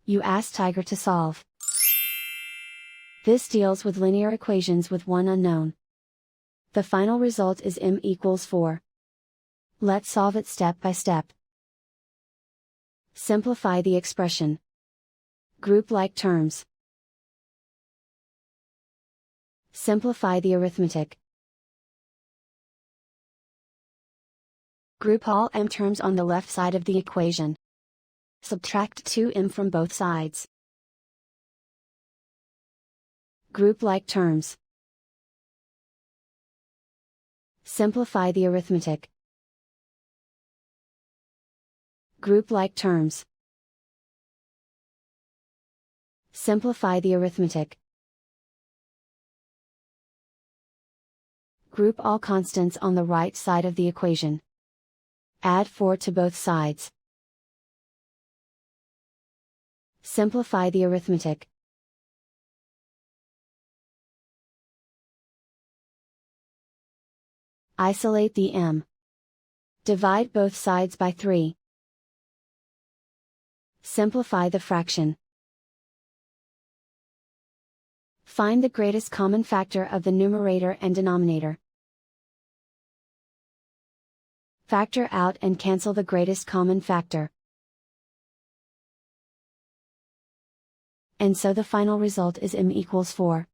You ask Tiger to solve. This deals with linear equations with one unknown. The final result is m=4. Let's solve it step by step. Simplify the expression. Group like terms. Simplify the arithmetic. Group all m terms on the left side of the equation. Subtract 2m from both sides. Group like terms. Simplify the arithmetic. Group like terms. Simplify the arithmetic. Group all constants on the right side of the equation. Add 4 to both sides. Simplify the arithmetic. Isolate the m. Divide both sides by 3. Simplify the fraction. Find the greatest common factor of the numerator and denominator. Factor out and cancel the greatest common factor. And so the final result is m=4.